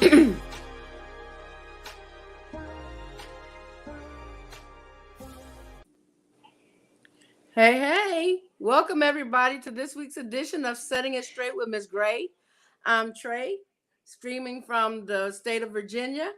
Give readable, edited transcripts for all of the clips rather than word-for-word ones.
Hey, hey, welcome everybody to this week's edition of Setting It Straight with Miss Gray. I'm Trey, streaming from the state of Virginia.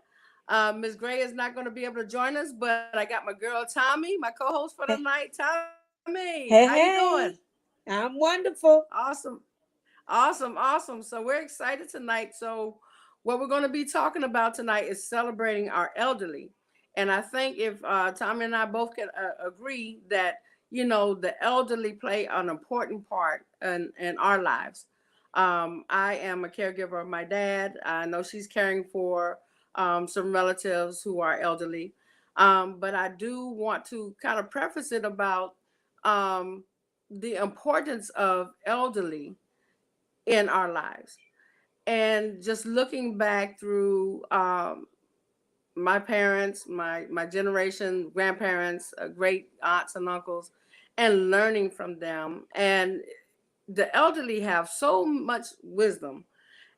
Miss Gray is not going to be able to join us, but I got my girl Tommy, my co-host for the night. Tommy, how you Hey, doing? hey, I'm wonderful. Awesome, awesome. So we're excited tonight. So what we're going to be talking about tonight is celebrating our elderly, and I think if Tommy and I both can agree that the elderly play an important part in our lives. I am a caregiver of my dad. I know she's caring for some relatives who are elderly, but I do want to kind of preface it about um, the importance of elderly in our lives. And just looking back through my parents, my generation, grandparents, great aunts and uncles, and learning from them. And the elderly have so much wisdom.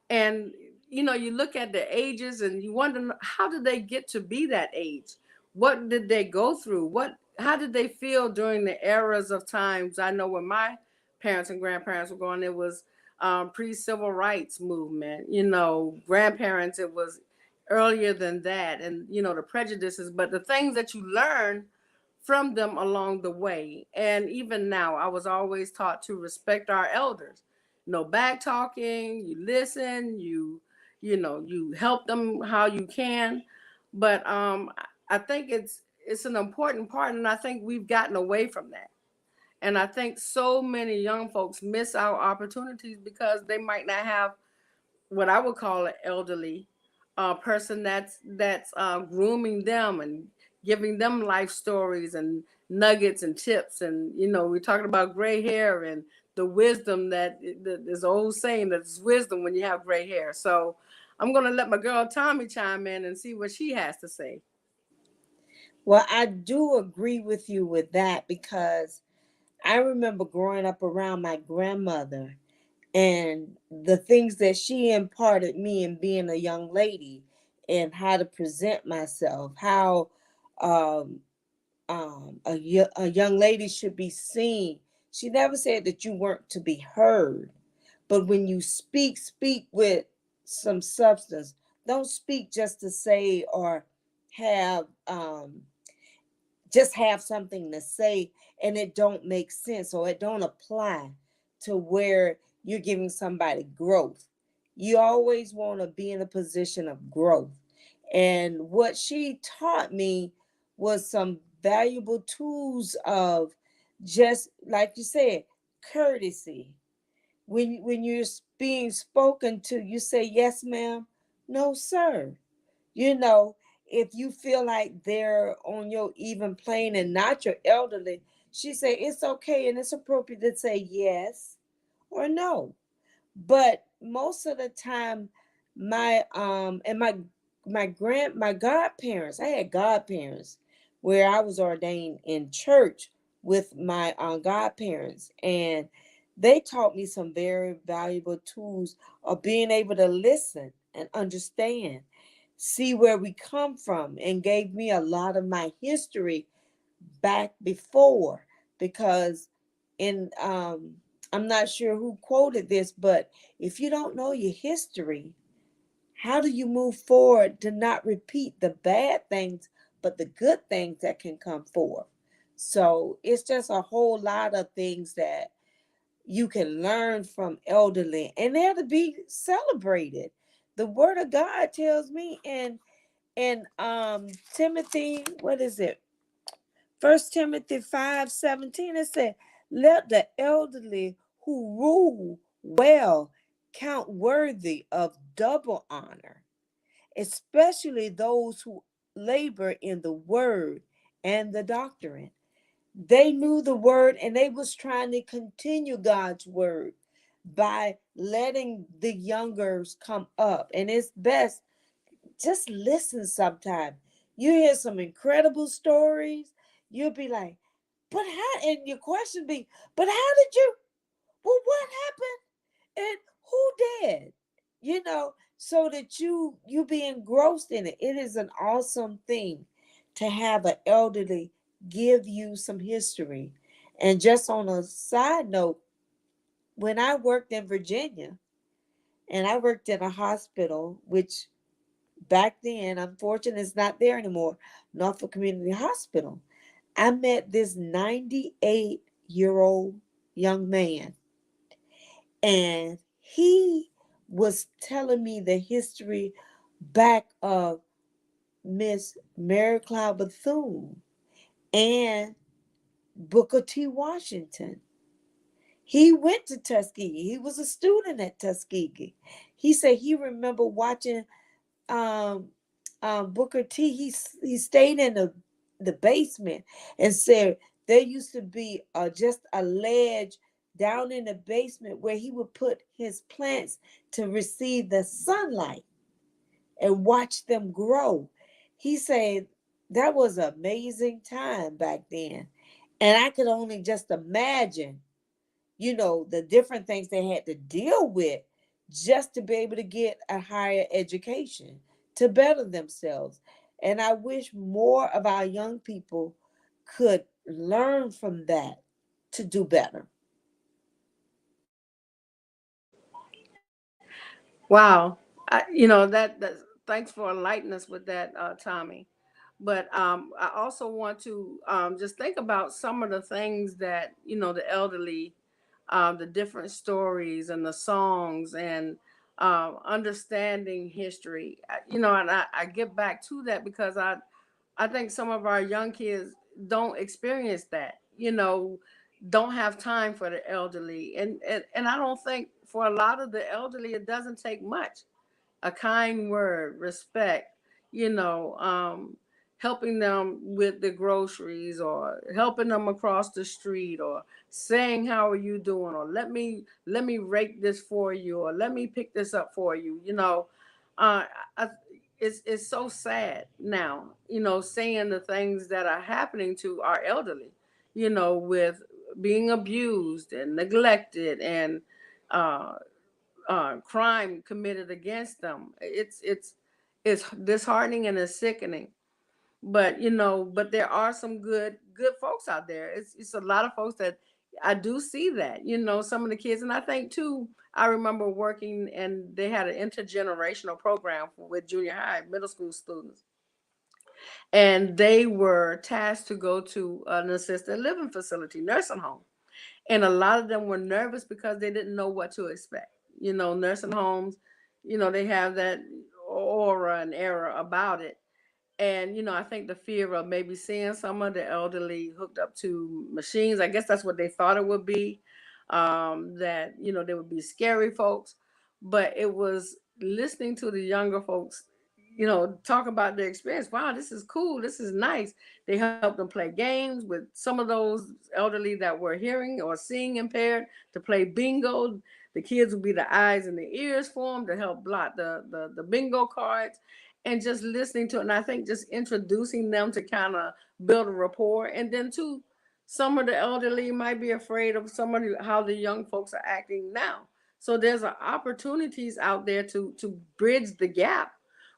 And you look at the ages and you wonder, how did they get to be that age? What did they go through? How did they feel during the eras of times? I know when my parents and grandparents were going, it was pre-civil rights movement. Grandparents, it was earlier than that, and the prejudices, but the things that you learn from them along the way. And even now, I was always taught to respect our elders. No back talking, you listen, you help them how you can. But I think it's an important part, and I think we've gotten away from that. And I think so many young folks miss our opportunities because they might not have what I would call an elderly person that's grooming them and giving them life stories and nuggets and tips. And we're talking about gray hair and the wisdom that there's an old saying that it's wisdom when you have gray hair. So I'm gonna let my girl Tommy chime in and see what she has to say. Well, I do agree with you with that because I remember growing up around my grandmother and the things that she imparted me in being a young lady and how to present myself, how um, a young lady should be seen. She never said that you weren't to be heard, but when you speak, speak with some substance. Don't speak just to say or have just have something to say and it don't make sense or it don't apply to where you're giving somebody growth. You always want to be in a position of growth. And what she taught me was some valuable tools of, just like you said, courtesy. When you're being spoken to, you say yes ma'am, no sir. you know if you feel like they're on your even plane and not your elderly, she say it's okay and it's appropriate to say yes or no. But most of the time, my godparents, I had godparents where I was ordained in church with my godparents, and they taught me some very valuable tools of being able to listen and understand, see where we come from, and gave me a lot of my history back before. Because in I'm not sure who quoted this, but if you don't know your history, how do you move forward to not repeat the bad things but the good things that can come forth? So it's just a whole lot of things that you can learn from elderly, and they're to be celebrated. The word of God tells me in Timothy, what is it, First Timothy 5:17, it said, let the elderly who rule well count worthy of double honor, especially those who labor in the word and the doctrine. They knew the word and they was trying to continue God's word by letting the youngers come up. And it's best just listen sometime. You hear some incredible stories, you'll be like, but how, and your question be, but how did you, well, what happened? And who did? You know, so that you be engrossed in it. It is an awesome thing to have an elderly give you some history. And just on a side note, when I worked in Virginia and I worked in a hospital, which back then, unfortunately, it's not there anymore, Norfolk Community Hospital, I met this 98-year-old young man, and he was telling me the history back of Miss Mary Cloud Bethune and Booker T. Washington. He went to Tuskegee. He was a student at Tuskegee. He said he remember watching um, Booker T. He stayed in the basement and said there used to be just a ledge down in the basement where he would put his plants to receive the sunlight and watch them grow. He said that was an amazing time back then. And I could only just imagine, the different things they had to deal with just to be able to get a higher education, to better themselves. And I wish more of our young people could learn from that to do better. Wow. That thanks for enlightening us with that, Tommy. But I also want to just think about some of the things that, the elderly, the different stories and the songs and understanding history. And I get back to that because I think some of our young kids don't experience that, don't have time for the elderly. And I don't think for a lot of the elderly, it doesn't take much. A kind word, respect, you know, um, helping them with the groceries or helping them across the street or saying, how are you doing? Or let me rake this for you or let me pick this up for you. Uh, I, it's so sad now, seeing the things that are happening to our elderly, with being abused and neglected and uh, crime committed against them. It's disheartening and it's sickening. But there are some good folks out there. It's a lot of folks that I do see that. Some of the kids, and I think too. I remember working, and they had an intergenerational program with junior high, middle school students, and they were tasked to go to an assisted living facility, nursing home, and a lot of them were nervous because they didn't know what to expect. Nursing homes, they have that aura and era about it. And I think the fear of maybe seeing some of the elderly hooked up to machines, I guess that's what they thought it would be, that they would be scary folks. But it was listening to the younger folks, talk about their experience. Wow, this is cool, this is nice. They helped them play games with some of those elderly that were hearing or seeing impaired, to play bingo. The kids would be the eyes and the ears for them to help blot the bingo cards, and just listening to it. And I think just introducing them to kind of build a rapport. And then too, some of the elderly might be afraid of somebody how the young folks are acting now. So there's opportunities out there to bridge the gap,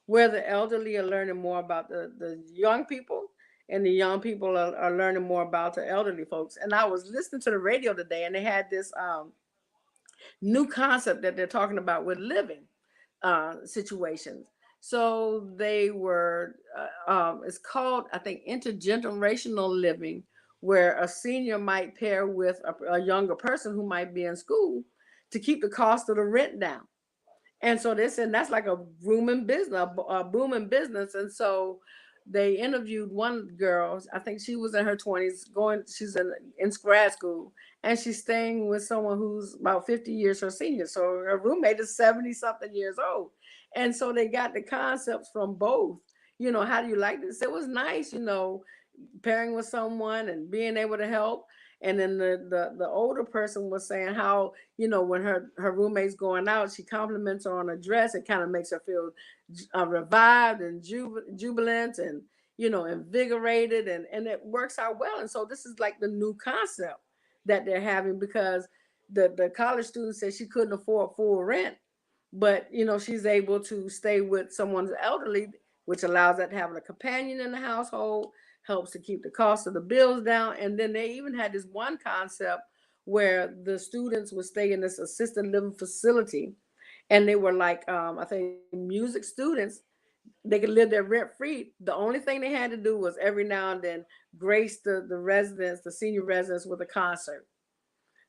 where the elderly are learning more about the young people, and the young people are learning more about the elderly folks. And I was listening to the radio today, and they had this new concept that they're talking about with living situations. So they were, it's called, I think, intergenerational living, where a senior might pair with a younger person who might be in school to keep the cost of the rent down. And so they said that's like a booming business, a booming business. And so they interviewed one girl. I think she was in her 20s, she's in grad school, and she's staying with someone who's about 50 years her senior. So her roommate is 70 something years old. And so they got the concepts from both. How do you like this? It was nice, pairing with someone and being able to help. And then the older person was saying how, when her roommate's going out, she compliments her on her dress. It kind of makes her feel revived and jubilant and invigorated, and it works out well. And so this is like the new concept that they're having, because the college student said she couldn't afford full rent, but she's able to stay with someone's elderly, which allows that to have a companion in the household, helps to keep the cost of the bills down. And then they even had this one concept where the students would stay in this assisted living facility, and they were like, I think, music students. They could live there rent free. The only thing they had to do was every now and then grace the residents, the senior residents, with a concert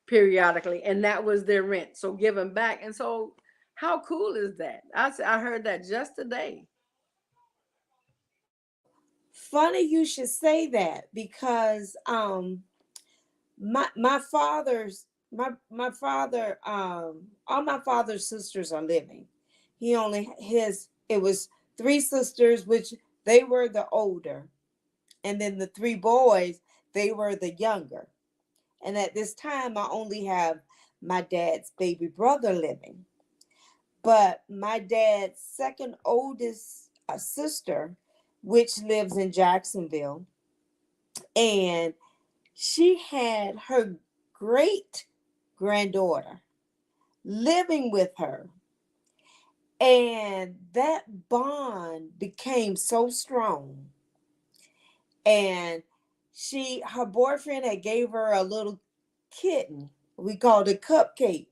periodically, and that was their rent. So giving back. And so how cool is that? I heard that just today. Funny you should say that because my father's my father all my father's sisters are living. He only his it was three sisters, which they were the older, and then the three boys, they were the younger. And at this time I only have my dad's baby brother living. But my dad's second oldest sister, which lives in Jacksonville, and she had her great granddaughter living with her. And that bond became so strong. And her boyfriend had gave her a little kitten. We called it Cupcake.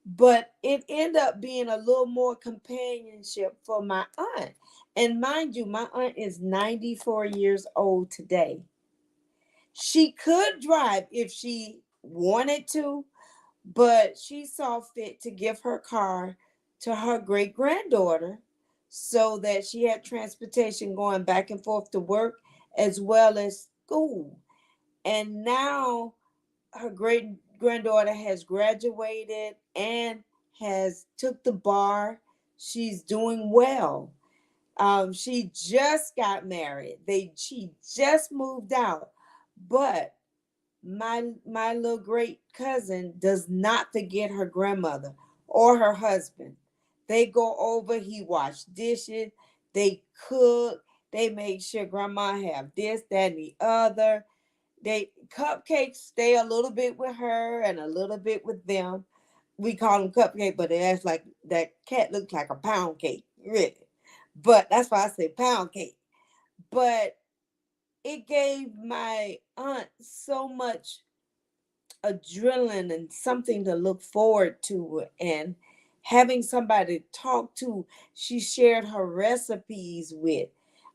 But it ended up being a little more companionship for my aunt. And mind you, my aunt is 94 years old today. She could drive if she wanted to, but she saw fit to give her car to her great granddaughter so that she had transportation going back and forth to work as well as school. And now her great granddaughter has graduated and has took the bar. She's doing well. She just got married. She just moved out, but my little great cousin does not forget her grandmother or her husband. They go over, he washed dishes, they cook, they make sure grandma have this, that, and the other. They Cupcakes stay a little bit with her and a little bit with them. We call them Cupcake, but it acts like that cat looks like a pound cake, really. But that's why I say pound cake. But it gave my aunt so much adrenaline and something to look forward to, and having somebody to talk to. She shared her recipes with.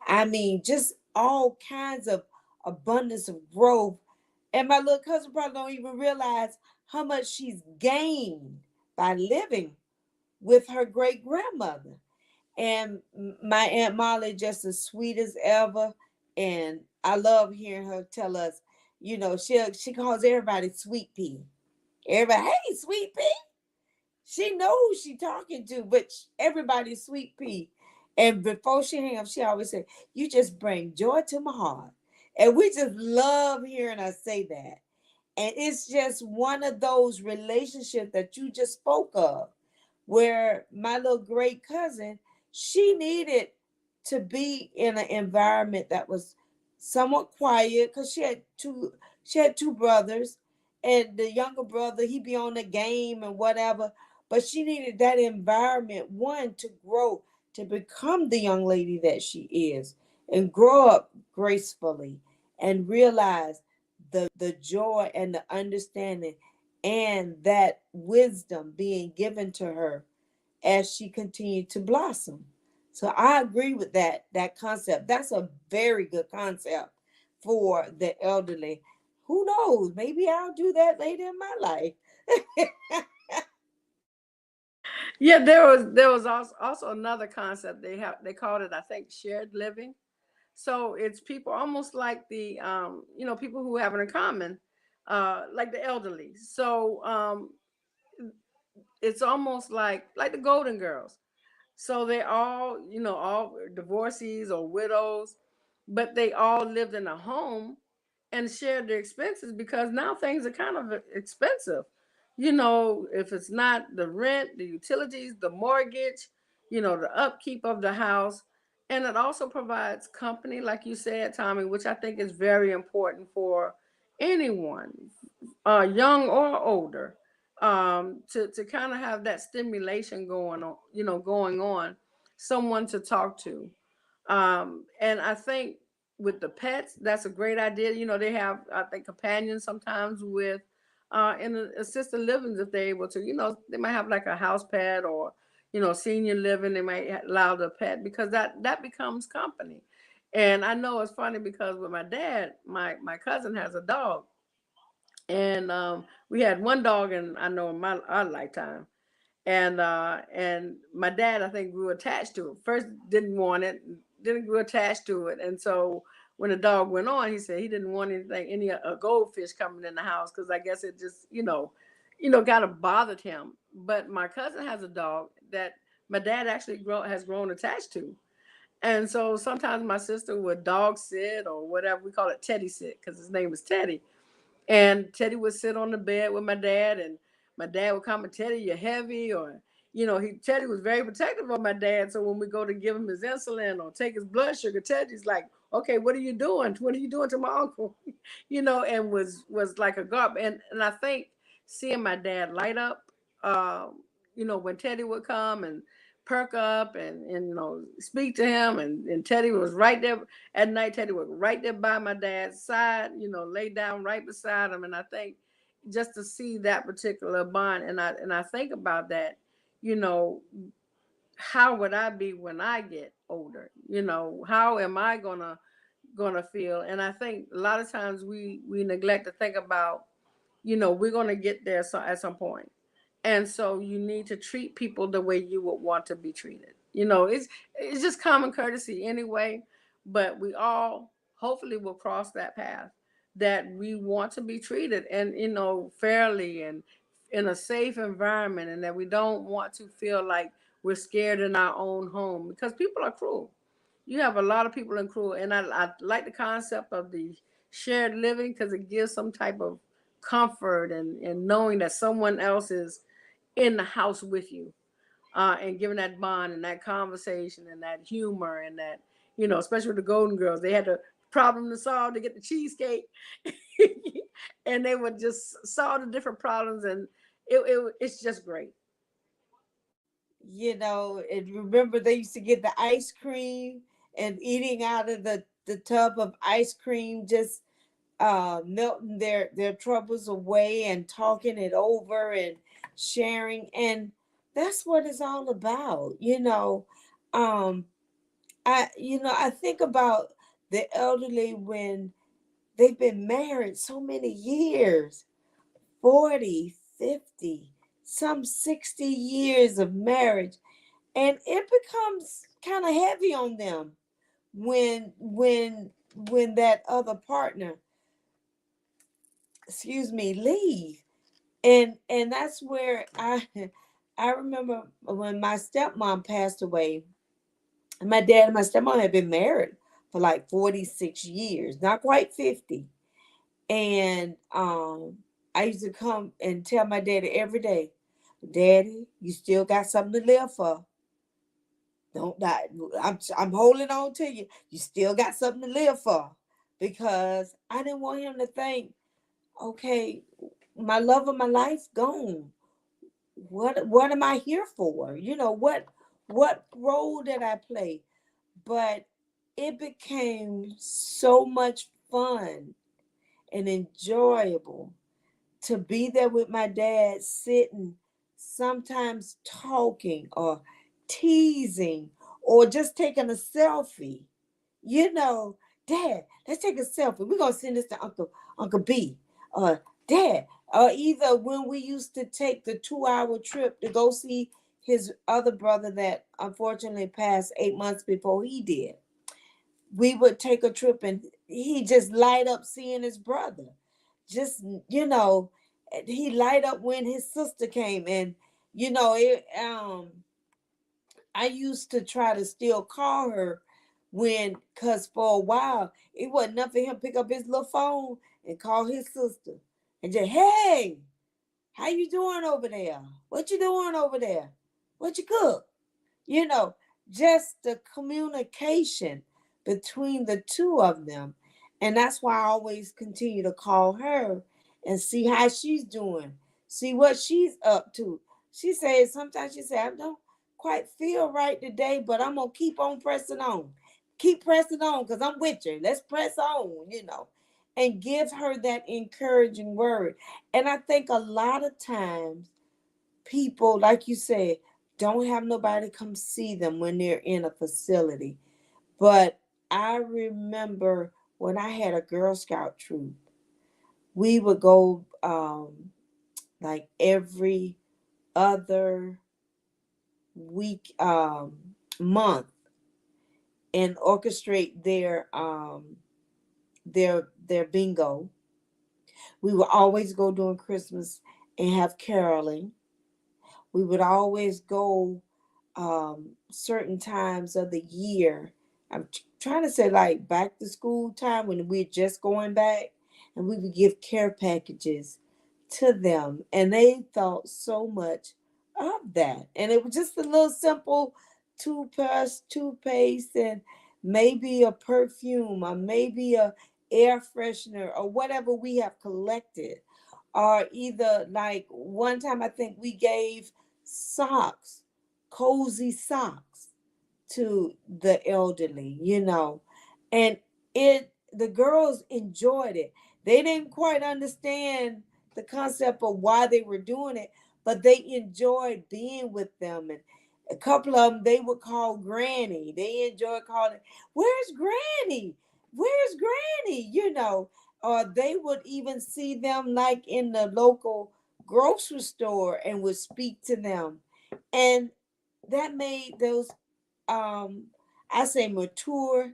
I mean, just all kinds of abundance of growth. And my little cousin probably don't even realize how much she's gained by living with her great grandmother. And my Aunt Molly just as sweet as ever. And I love hearing her tell us, she calls everybody Sweet Pea. Everybody, hey, Sweet Pea. She knows who she talking to, but everybody's Sweet Pea. And before she hang up, she always say, "You just bring joy to my heart." And we just love hearing her say that. And it's just one of those relationships that you just spoke of, where my little great cousin, she needed to be in an environment that was somewhat quiet because she had two brothers, and the younger brother, he be on the game and whatever. But she needed that environment, one, to grow, to become the young lady that she is, and grow up gracefully and realize the joy and the understanding and that wisdom being given to her as she continued to blossom. So I agree with that concept. That's a very good concept for the elderly. Who knows? Maybe I'll do that later in my life. Yeah, there was also another concept they called it, I think, shared living. So it's people almost like the people who have it in common, like the elderly. So it's almost like the Golden Girls. So they all, all divorcees or widows, but they all lived in a home and shared their expenses, because now things are kind of expensive. If it's not the rent, the utilities, the mortgage, the upkeep of the house. And it also provides company, like you said, Tommy, which I think is very important for anyone, young or older. to kind of have that stimulation going on, going on, someone to talk to. And I think with the pets, that's a great idea. They have, I think, companions sometimes with in the assisted livings if they're able to. They might have like a house pet, or senior living. They might allow the pet, because that becomes company. And I know it's funny because with my dad, my cousin has a dog, and we had one dog, and I know in my our lifetime, and my dad, I think, grew attached to it. First didn't want it, then grew attached to it. And so when the dog went on, he said he didn't want anything, any a goldfish coming in the house, because I guess it just kind of bothered him. But my cousin has a dog that my dad actually has grown attached to. And so sometimes my sister would dog sit, or whatever, we call it Teddy sit, because his name is Teddy. And Teddy would sit on the bed with my dad, and my dad would come and, Teddy, you're heavy, or Teddy was very protective of my dad. So when we go to give him his insulin or take his blood sugar, Teddy's like, okay, what are you doing? What are you doing to my uncle? And was like a guard. And I think seeing my dad light up, when Teddy would come and perk up, and speak to him, and Teddy was right there at night. Teddy was right there by my dad's side, lay down right beside him. And I think just to see that particular bond, and I think about that, you know, how would I be when I get older? How am I gonna feel? And I think a lot of times we neglect to think about, we're gonna get there at some point. And so you need to treat people the way you would want to be treated. It's just common courtesy anyway, but we all hopefully will cross that path, that we want to be treated, and fairly, and in a safe environment, and that we don't want to feel like we're scared in our own home, because people are cruel. You have a lot of people in cruel, and I like the concept of the shared living, because it gives some type of comfort, and knowing that someone else is in the house with you, and giving that bond and that conversation and that humor, and that, especially with the Golden Girls, they had a problem to solve to get the cheesecake. And they would just solve the different problems, and it's just great. And remember they used to get the ice cream and eating out of the tub of ice cream, just melting their troubles away and talking it over and sharing. And that's what it's all about. um I think about the elderly when they've been married so many years, 40, 50, some 60 years of marriage, and it becomes kind of heavy on them when that other partner, leave. And that's where I remember when my stepmom passed away. My dad and my stepmom had been married for like 46 years, not quite 50. And I used to come and tell my daddy every day, Daddy, you still got something to live for. Don't die. I'm holding on to you. You still got something to live for. Because I didn't want him to think, okay, my love of my life gone. What am I here for? What role did I play? But it became so much fun and enjoyable to be there with my dad, sitting, sometimes talking or teasing or just taking a selfie. you know, Dad, let's take a selfie. We're gonna send this to Uncle B. Dad, or either when we used to take the 2-hour trip to go see his other brother that unfortunately passed 8 months before he did. We would take a trip and he just light up seeing his brother. Just he light up when his sister came, and I used to try to still call her cause for a while it wasn't enough for him to pick up his little phone and call his sister and just, hey, how you doing over there? What you doing over there? What you cook? You know, just the communication between the two of them. And that's why I always continue to call her and see how she's doing. see what she's up to. She said sometimes she said, I don't quite feel right today, but I'm gonna keep on pressing on. Keep pressing on because I'm with you. Let's press on, and give her that encouraging word. And I think a lot of times people, like you said, don't have nobody come see them when they're in a facility. But I remember when I had a Girl Scout troop, we would go like every other week, month, and orchestrate their bingo. We would always go during Christmas and have caroling. We would always go certain times of the year. I'm trying to say like back to school time when we're just going back, and we would give care packages to them, and they thought so much of that. And it was just a little simple toothpaste, and maybe a perfume, or maybe a air freshener, or whatever we have collected. Or either like one time I think we gave socks, cozy socks to the elderly, and the girls enjoyed it. They didn't quite understand the concept of why they were doing it, but they enjoyed being with them. And a couple of them they would call Granny. They enjoyed calling, "Where's Granny? Where's Granny?" Or they would even see them like in the local grocery store and would speak to them. And that made those I say mature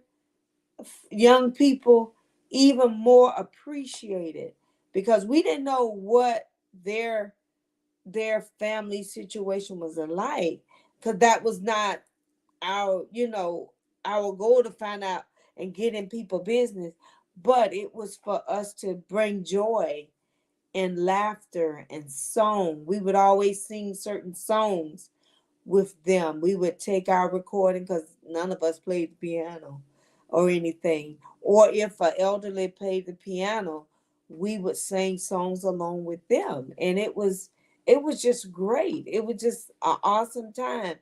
young people even more appreciated, because we didn't know what their their family situation was like, because that was not our goal to find out and get in people business, but it was for us to bring joy and laughter and song. We would always sing certain songs with them. We would take our recording, because none of us played the piano or anything. Or if an elderly played the piano, we would sing songs along with them. And it was just great. It was just an awesome time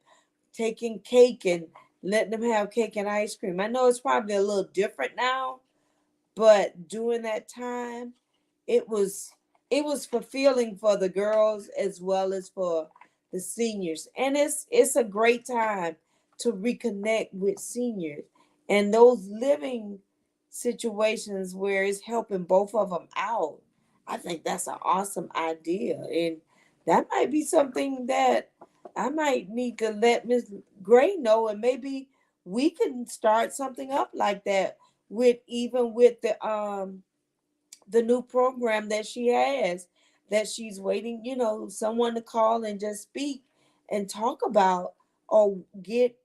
taking cake and letting them have cake and ice cream. I know it's probably a little different now, but during that time, it was it was fulfilling for the girls as well as for the seniors. And it's a great time to reconnect with seniors, and those living situations where it's helping both of them out. I think that's an awesome idea, and that might be something that I might need to let Miss Gray know, and maybe we can start something up like that with even with the new program that she has, that she's waiting, someone to call and just speak and talk about, or get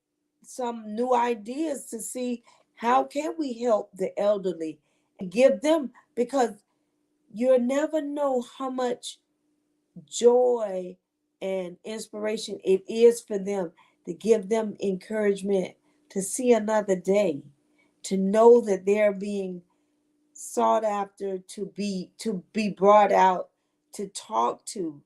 some new ideas to see how can we help the elderly and give them, because you'll never know how much joy and inspiration it is for them, to give them encouragement to see another day, to know that they're being sought after, to be brought out, to talk to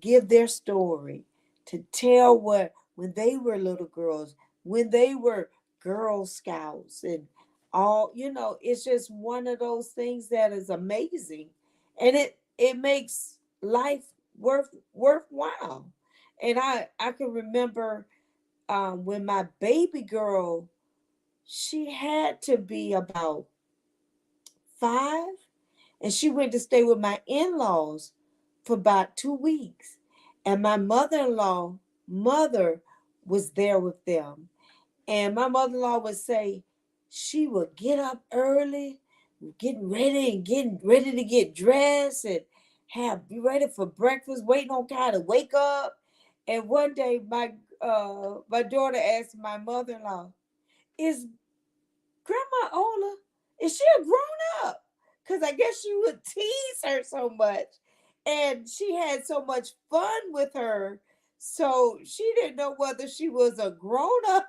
give their story, to tell what when they were little girls, when they were Girl Scouts, and all. It's just one of those things that is amazing, and it makes life worthwhile. And I can remember when my baby girl, she had to be about 5, and she went to stay with my in-laws for about 2 weeks. And my mother-in-law mother was there with them. And my mother-in-law would say she would get up early, getting ready to get dressed and be ready for breakfast, waiting on God to wake up. And one day my daughter asked my mother-in-law, "Is Grandma Ola, is she a grown up?" Because I guess she would tease her so much. And she had so much fun with her. So she didn't know whether she was a grown up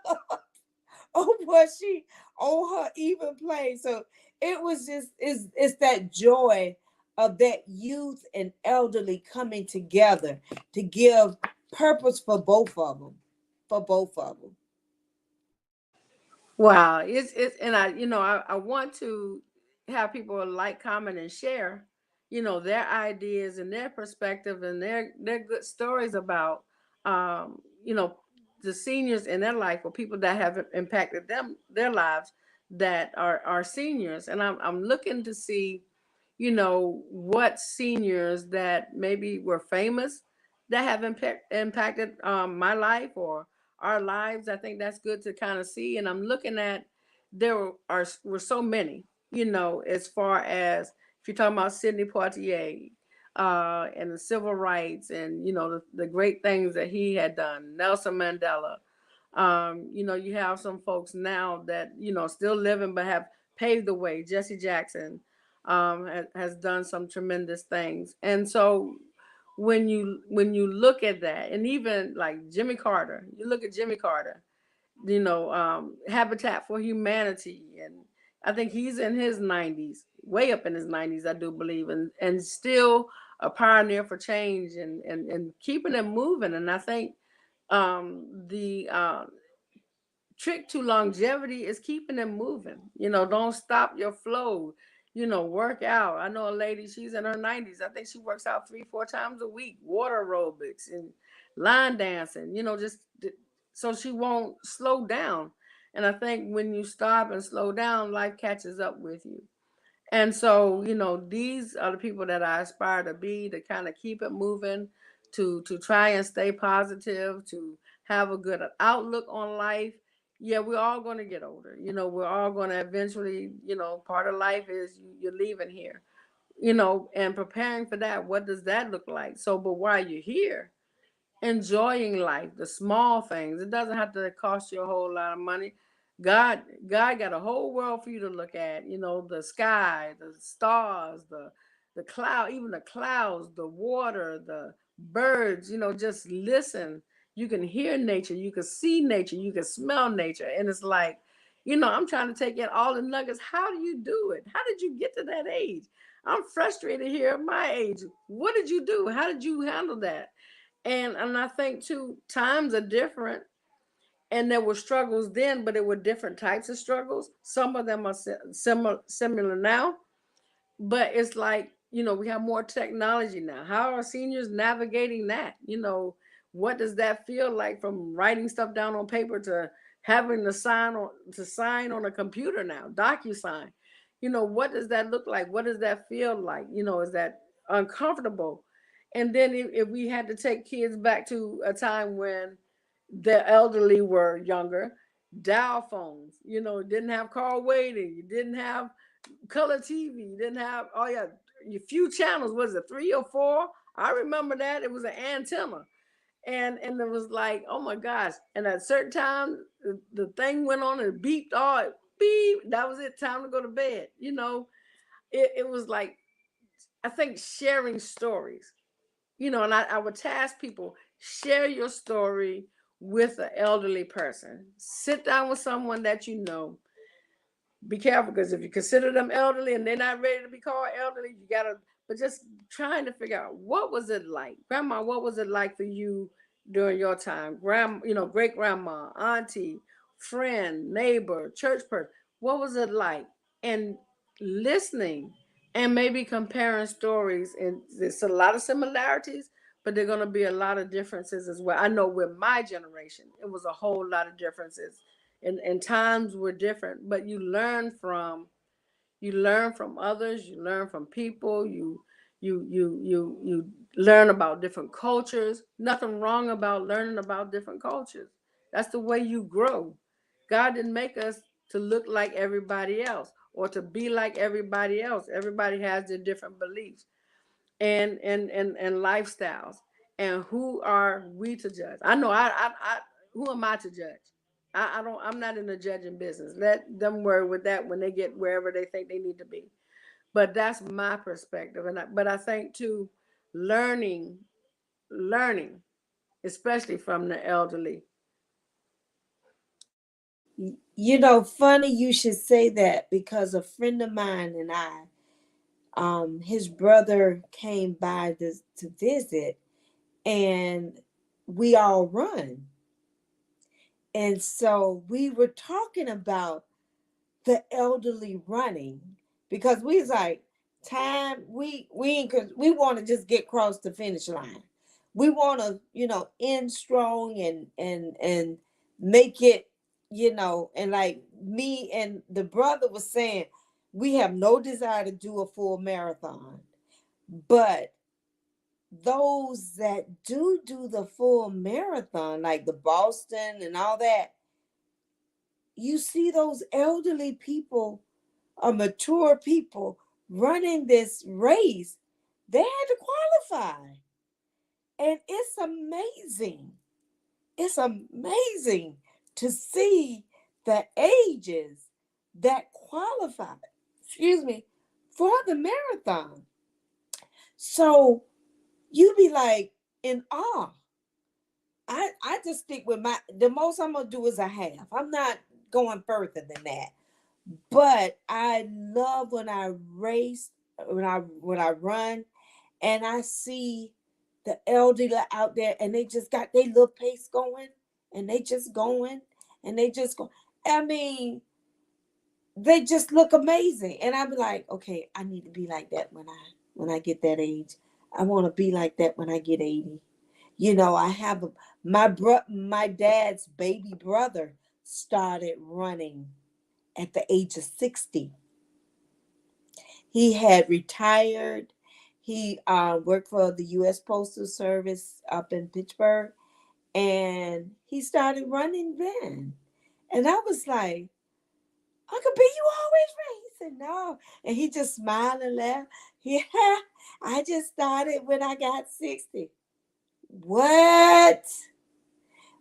or was she on her even plane. So it was just, it's that joy of that youth and elderly coming together to give purpose for both of them. For both of them. Wow, it's and I want to have people like, comment, and share, their ideas and their perspective and their good stories about, um, you know, the seniors in their life or people that have impacted them their lives that are seniors, and I'm looking to see, what seniors that maybe were famous that have impacted my life or our lives. I think that's good to kind of see. And I'm looking at were so many, as far as if you're talking about Sidney Poitier, and the civil rights and the great things that he had done, Nelson Mandela. You have some folks now that still living but have paved the way. Jesse Jackson has done some tremendous things, and so when you look at that, and even like Jimmy Carter, you look at Jimmy Carter, Habitat for Humanity, and I think he's in his 90s, way up in his 90s, I do believe, and still a pioneer for change and keeping it moving. And I think the trick to longevity is keeping them moving. Don't stop your flow. Work out. I know a lady, she's in her 90s. I think she works out 3-4 times a week, water aerobics and line dancing, just so she won't slow down. And I think when you stop and slow down, life catches up with you. And so, these are the people that I aspire to be, to kind of keep it moving, to try and stay positive, to have a good outlook on life. Yeah, we're all going to get older. We're all going to eventually, part of life is you're leaving here, and preparing for that. What does that look like? So, but while you're here, enjoying life, the small things. It doesn't have to cost you a whole lot of money. God got a whole world for you to look at. The sky, the stars, the cloud, even the clouds, the water, the birds. Just listen. You can hear nature, you can see nature, you can smell nature, and it's like, I'm trying to take in all the nuggets. How do you do it? How did you get to that age? I'm frustrated here at my age. What did you do? How did you handle that? And I think too, times are different, and there were struggles then, but it were different types of struggles. Some of them are similar now, but it's like, we have more technology now. How are seniors navigating that? What does that feel like, from writing stuff down on paper to having to sign on a computer now, DocuSign? What does that look like? What does that feel like? Is that uncomfortable? And then if we had to take kids back to a time when the elderly were younger, dial phones, didn't have call waiting, you didn't have color TV, you didn't have, oh yeah, your few channels, was it 3 or 4? I remember that it was an antenna, and it was like, oh my gosh. And at a certain time, the thing went on and beeped, all beep, that was it, time to go to bed. It was like, I think sharing stories, and I would task people, share your story with an elderly person. Sit down with someone that you know. Be careful, because if you consider them elderly and they're not ready to be called elderly, you gotta, but just trying to figure out, what was it like, grandma, what was it like for you during your time, great grandma, auntie, friend, neighbor, church person, what was it like? And listening, and maybe comparing stories, and there's a lot of similarities, but there are going to be a lot of differences as well. I know with my generation it was a whole lot of differences, and times were different, but you learn from others, you learn from people, you learn about different cultures. Nothing wrong about learning about different cultures. That's the way you grow. God didn't make us to look like everybody else or to be like everybody else. Everybody has their different beliefs and lifestyles. And who are we to judge? I know I who am I to judge? I don't, I'm not in the judging business. Let them worry with that when they get wherever they think they need to be. But that's my perspective. But I think too, learning, learning, especially from the elderly. Funny you should say that, because a friend of mine and I, his brother came by to visit, and we all run. And so we were talking about the elderly running because we was like, time we ain't, cause we want to just get across the finish line. We want to, end strong and make it, and like me and the brother was saying, we have no desire to do a full marathon, but those that do the full marathon, like the Boston and all that, you see those elderly people or mature people running this race. They had to qualify. And it's amazing. It's amazing to see the ages that qualify, for the marathon. So you be like in awe. I just stick with the most I'm gonna do is a half. I'm not going further than that. But I love when I race, when I run, and I see the elderly out there, and they just got their little pace going, and they just going, and they just go. I mean, they just look amazing, and I be like, okay, I need to be like that when I get that age. I want to be like that when I get 80. I have my dad's baby brother started running at the age of 60. He had retired. He worked for the U.S. Postal Service up in Pittsburgh, and he started running then. And I was like, Uncle B, you always ran? He said, no. And he just smiled and laughed. Yeah, I just started when I got 60. What?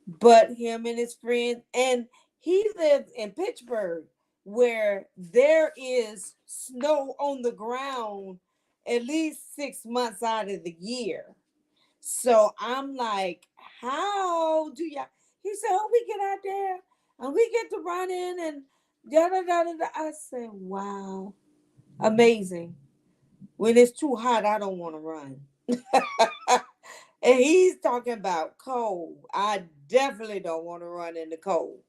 But him and his friends, and he lived in Pittsburgh, where there is snow on the ground at least 6 months out of the year. So I'm like, how do y'all? He said, oh, we get out there and we get to run in and da da da da da. I said, wow, amazing. When it's too hot, I don't want to run. And he's talking about cold. I definitely don't want to run in the cold,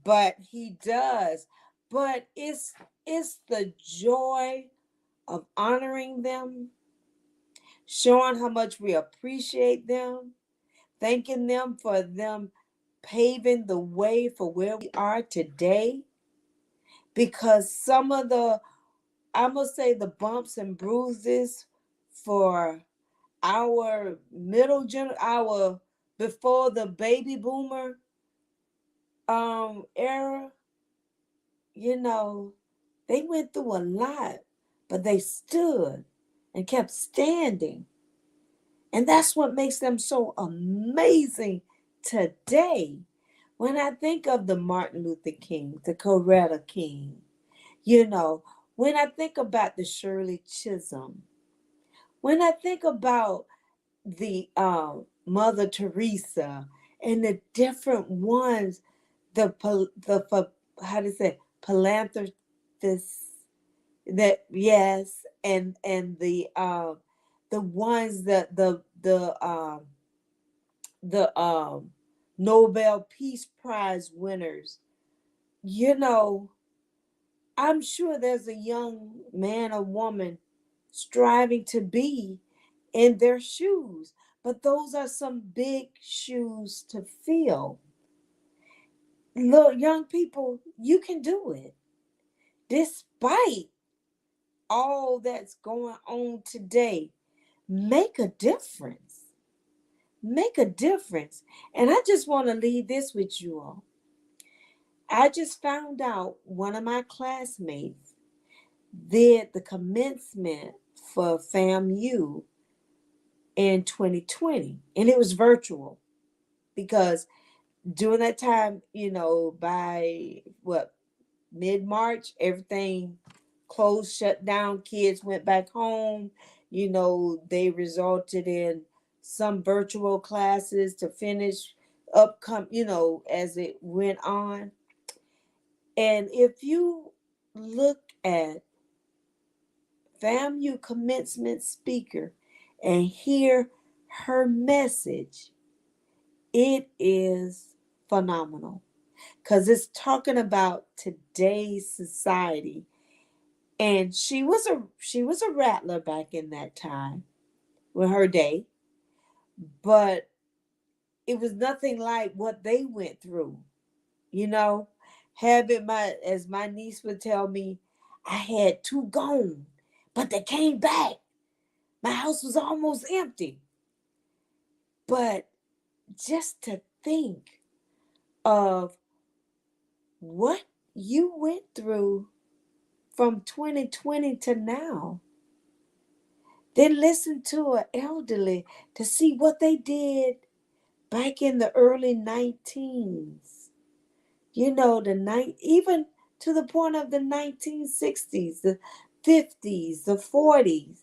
but he does. But it's the joy of honoring them, showing how much we appreciate them, thanking them for them paving the way for where we are today. Because some of I must say, the bumps and bruises for our our before the baby boomer era, they went through a lot, but they stood and kept standing. And that's what makes them so amazing today. When I think of the Martin Luther King, the Coretta King, when I think about the Shirley Chisholm, when I think about the Mother Teresa and the different ones, how to say, philanthropists, that, yes, and the ones that the Nobel Peace Prize winners, I'm sure there's a young man or woman striving to be in their shoes, but those are some big shoes to fill. Look, young people, you can do it despite all that's going on today. Make a difference. Make a difference. And I just want to leave this with you all. I just found out one of my classmates did the commencement for FAMU in 2020, and it was virtual because during that time, by mid-March, everything closed, shut down, kids went back home. They resulted in some virtual classes to finish as it went on. And if you look at FAMU commencement speaker and hear her message, it is phenomenal because it's talking about today's society. And she was a rattler back in that time with her day, but it was nothing like what they went through. You know, having my niece would tell me, I had two gone, but they came back. My house was almost empty. But just to think of what you went through from 2020 to now, then listen to an elderly to see what they did back in the early 19s. You know, even to the point of the 1960s, the 50s, the 40s.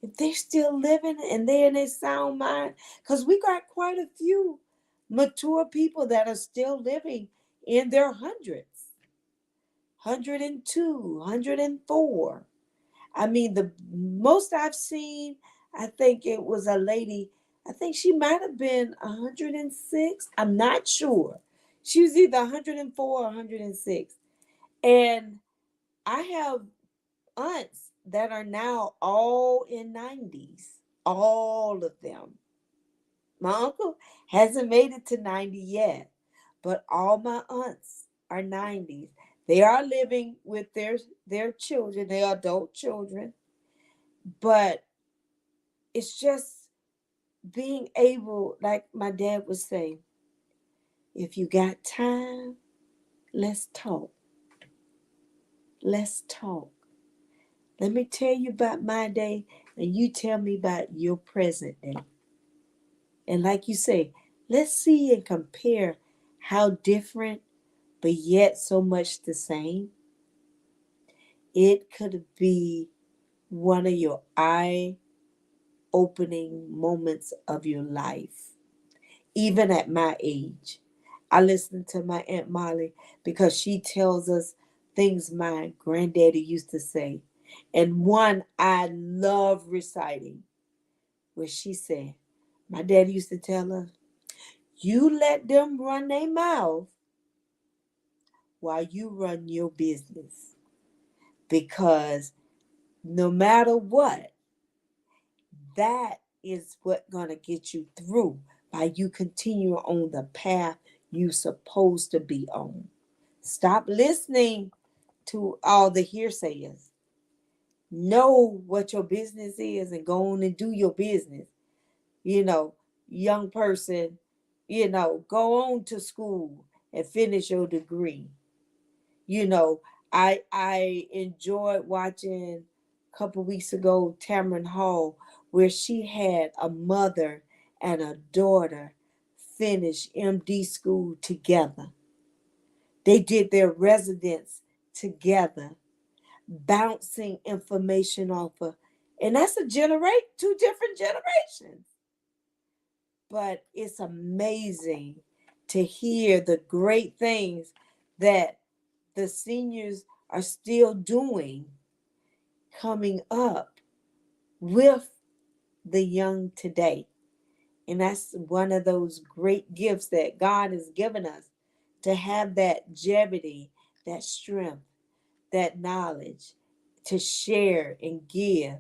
If they're still living and they're in their sound mind, because we got quite a few mature people that are still living in their hundreds, 102, 104. I mean, the most I've seen, I think it was a lady, I think she might have been 106. I'm not sure. She was either 104 or 106. And I have aunts that are now all in 90s, all of them. My uncle hasn't made it to 90 yet, but all my aunts are 90s. They are living with their children, their adult children, but it's just being able, like my dad would say, if you got time, let's talk. Let's talk. Let me tell you about my day, and you tell me about your present day. And like you say, let's see and compare how different, but yet so much the same. It could be one of your eye opening moments of your life, even at my age. I listen to my Aunt Molly because she tells us things my granddaddy used to say. And one I love reciting, where she said, my daddy used to tell us, you let them run their mouth while you run your business. Because no matter what, that is what gonna get you through by you continue on the path you supposed to be on. Stop listening to all the hearsayers. Know what your business is and go on and do your business. You know, young person, go on to school and finish your degree. You know, I enjoyed watching a couple weeks ago Tamron Hall, where she had a mother and a daughter finish MD school together. They did their residence together, bouncing information off of, and that's two different generations. But it's amazing to hear the great things that the seniors are still doing, coming up with the young today. And that's one of those great gifts that God has given us, to have that longevity, that strength, that knowledge, to share and give.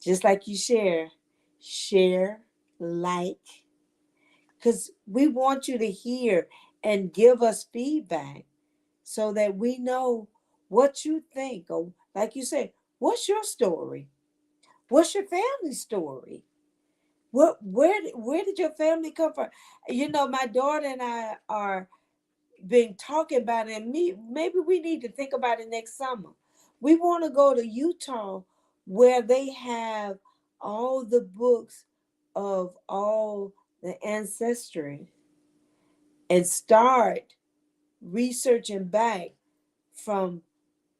Just like you share, like, because we want you to hear and give us feedback so that we know what you think. Or like you say, what's your story? What's your family story? Where did your family come from? You know, my daughter and I are been talking about it, and maybe we need to think about it next summer. We want to go to Utah, where they have all the books of all the ancestry, and start researching back from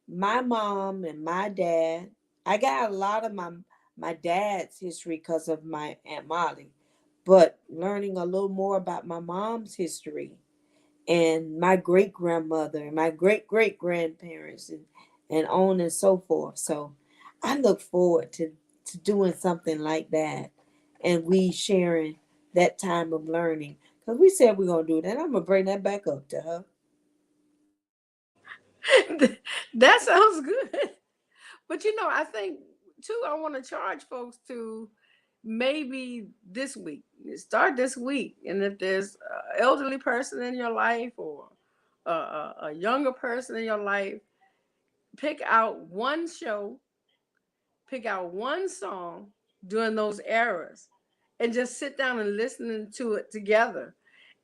my mom and my dad. I got a lot of my dad's history because of my Aunt Molly, but learning a little more about my mom's history and my great grandmother and my great great grandparents, and on and so forth. So I look forward to doing something like that, and we sharing that time of learning, because we said we're gonna do that. I'm gonna bring that back up to her. That sounds good. But I think too, I want to charge folks to maybe this week, start this week. And if there's an elderly person in your life or a younger person in your life, pick out one show, pick out one song during those eras, and just sit down and listen to it together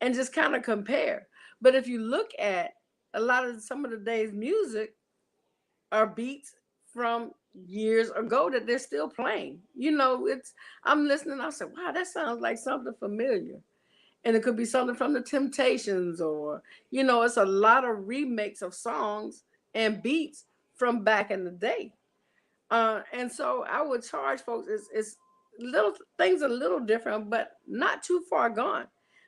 and just kind of compare. But if you look at a lot of some of the day's music, are beats from years ago that they're still playing. It's I'm listening, I said, wow, that sounds like something familiar. And it could be something from the Temptations, or it's a lot of remakes of songs and beats from back in the day. And so I would charge folks, it's little things a little different, but not too far gone.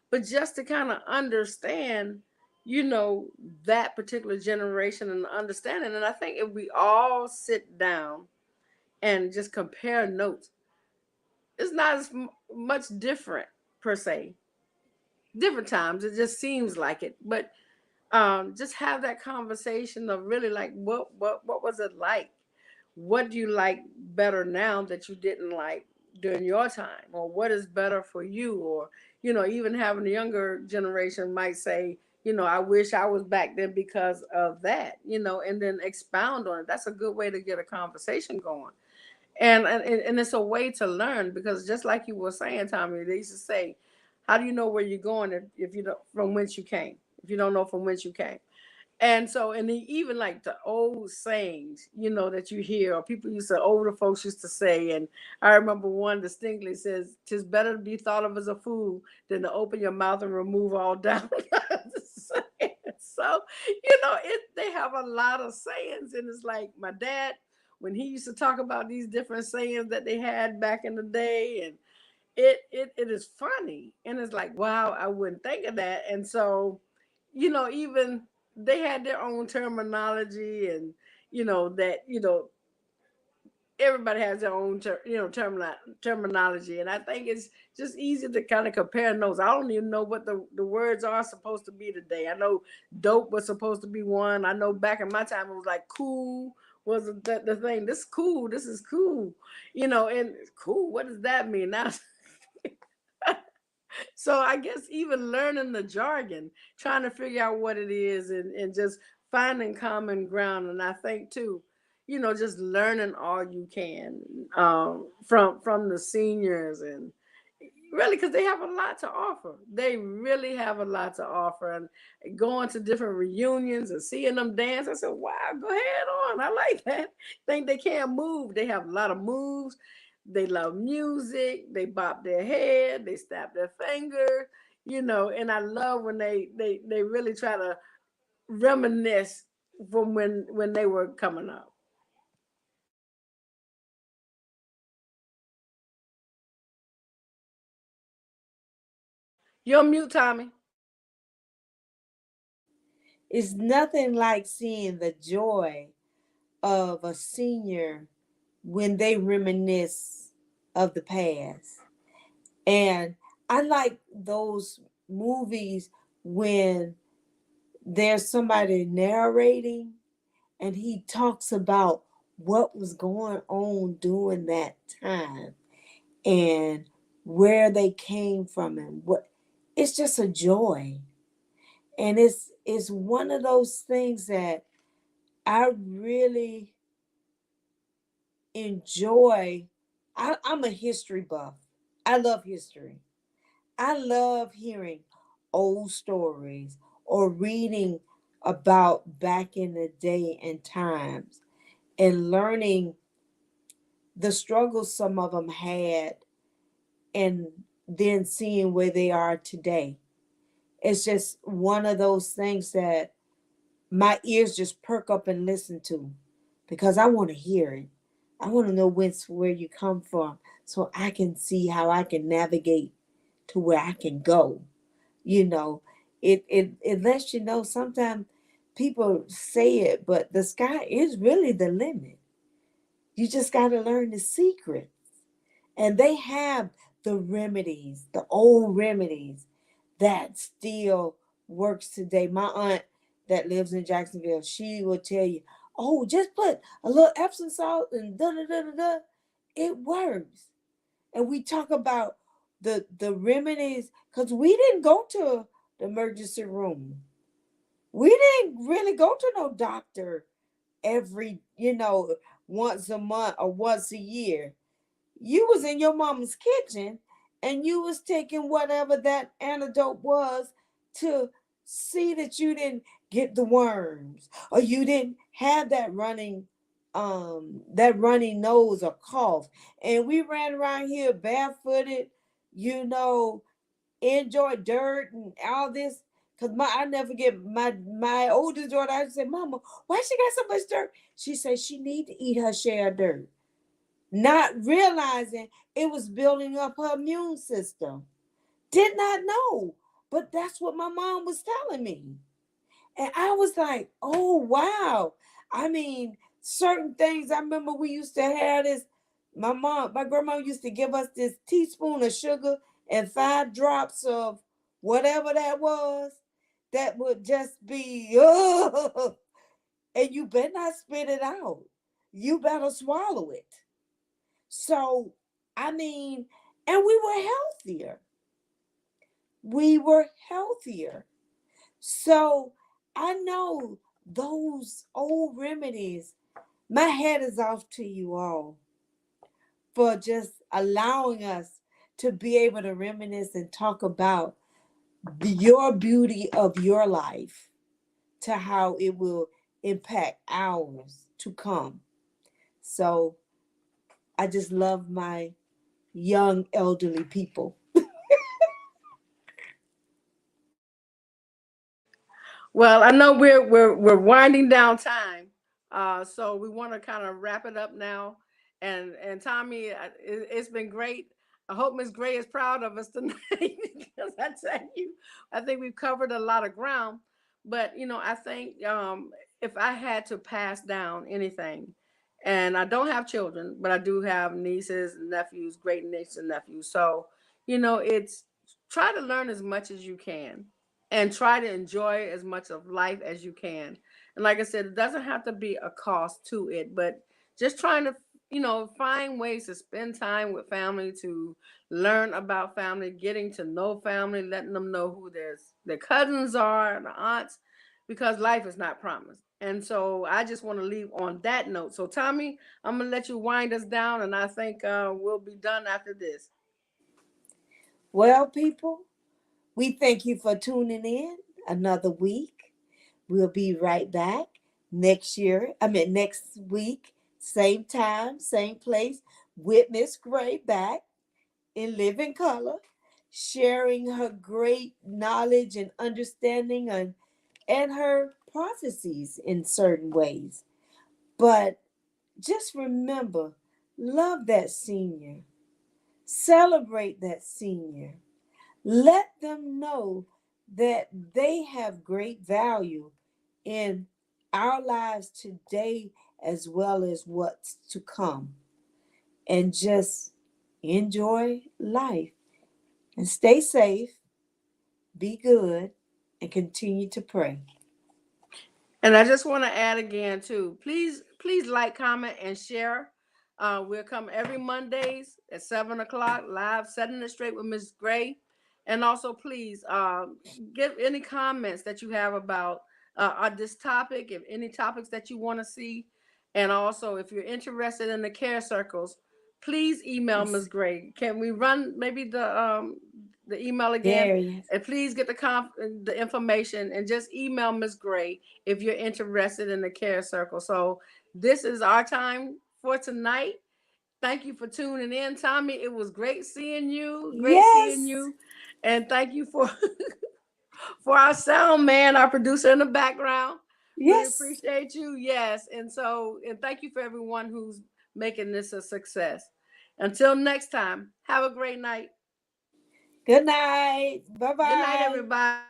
But just to kind of understand, you know, that particular generation and understanding. And I think if we all sit down and just compare notes, it's not as much different per se. Different times, it just seems like it. But just have that conversation of really like what was it like? What do you like better now that you didn't like during your time, or what is better for you? Or even having the younger generation might say, I wish I was back then because of that, and then expound on it. That's a good way to get a conversation going. And it's a way to learn, because just like you were saying, Tommy, they used to say, how do you know where you're going if you don't from whence you came, if you don't know from whence you came? And so, and even like the old sayings, that you hear, or people used to, older folks used to say, and I remember one distinctly says, "'Tis better to be thought of as a fool than to open your mouth and remove all doubt." So, they have a lot of sayings, and it's like my dad, when he used to talk about these different sayings that they had back in the day, and it is funny, and it's like, wow, I wouldn't think of that. And so, even they had their own terminology, and that everybody has their own terminology. And I think it's just easy to kind of compare notes. I don't even know what the words are supposed to be today. I know dope was supposed to be one. I know back in my time it was like cool was the thing. This cool, this is cool, and cool, what does that mean now? So I guess even learning the jargon, trying to figure out what it is, and just finding common ground. And I think too, just learning all you can, from the seniors, and really, because they have a lot to offer. They really have a lot to offer. And going to different reunions and seeing them dance, I said, wow, go ahead on. I like that. Think they can't move. They have a lot of moves. They love music. They bop their head. They snap their finger. And I love when they really try to reminisce from when they were coming up. You're on mute, Tommy. It's nothing like seeing the joy of a senior when they reminisce of the past. And I like those movies when there's somebody narrating and he talks about what was going on during that time and where they came from, and what it's just a joy. And it's one of those things that I really enjoy. I'm a history buff. I love history. I love hearing old stories or reading about back in the day and times, and learning the struggles some of them had, and then seeing where they are today. It's just one of those things that my ears just perk up and listen to, because I want to hear it. I want to know where you come from, so I can see how I can navigate to where I can go. You know, it lets you know sometimes people say it, but the sky is really the limit. You just got to learn the secret. And they have the remedies, the old remedies that still works today. My aunt that lives in Jacksonville, she will tell you, oh, just put a little Epsom salt and da da da da da. It works. And we talk about the remedies because we didn't go to the emergency room. We didn't really go to no doctor every, once a month or once a year. You was in your mama's kitchen and you was taking whatever that antidote was to see that you didn't get the worms or you didn't have that runny nose or cough. And we ran around here barefooted, you know, enjoy dirt and all this. Cause I never forget my oldest daughter. I said, "Mama, why she got so much dirt?" She said she need to eat her share of dirt, not realizing it was building up her immune system. Did not know, but that's what my mom was telling me. And I was like, oh, wow. I mean, certain things, I remember we used to have this. My grandma used to give us this teaspoon of sugar and 5 drops of whatever that was. That would just be, and you better not spit it out. You better swallow it. So, I mean, and we were healthier. We were healthier. So, I know those old remedies. My head is off to you all for just allowing us to be able to reminisce and talk about your beauty of your life to how it will impact ours to come. So, I just love my young elderly people. Well, I know we're winding down time, so we want to kind of wrap it up now. And Tommy, it's been great. I hope Miss Gray is proud of us tonight because I tell you, I think we've covered a lot of ground. But I think if I had to pass down anything, and I don't have children, but I do have nieces and nephews, great nieces and nephews. So it's try to learn as much as you can and try to enjoy as much of life as you can. And like I said, it doesn't have to be a cost to it, but just trying to, find ways to spend time with family, to learn about family, getting to know family, letting them know who their cousins are, the aunts, because life is not promised. And so I just want to leave on that note. So Tommy, I'm gonna let you wind us down, and I think we'll be done after this. Well, people, we thank you for tuning in another week. We'll be right back next week, same time, same place, with Miss Gray back in living color, sharing her great knowledge and understanding and her prophecies in certain ways. But just remember, love that senior, celebrate that senior. Let them know that they have great value in our lives today as well as what's to come. And just enjoy life and stay safe, be good, and continue to pray. And I just want to add again too. Please like, comment, and share. We'll come every Mondays at 7 o'clock live, setting it straight with Miss Gray. And also, please give any comments that you have about on this topic, if any topics that you want to see, and also if you're interested in the care circles, please email Yes. Miss Gray. Can we run maybe the email again? There he is. And please get the information and just email Miss Gray if you're interested in the care circle. So this is our time for tonight. Thank you for tuning in, Tommy. It was great seeing you. Great seeing Yes. you. And thank you for for our sound man, our producer in the background. Really Yes. appreciate you. Yes. And thank you for everyone who's making this a success. Until next time, have a great night. Good night. Bye Good night, bye. everybody.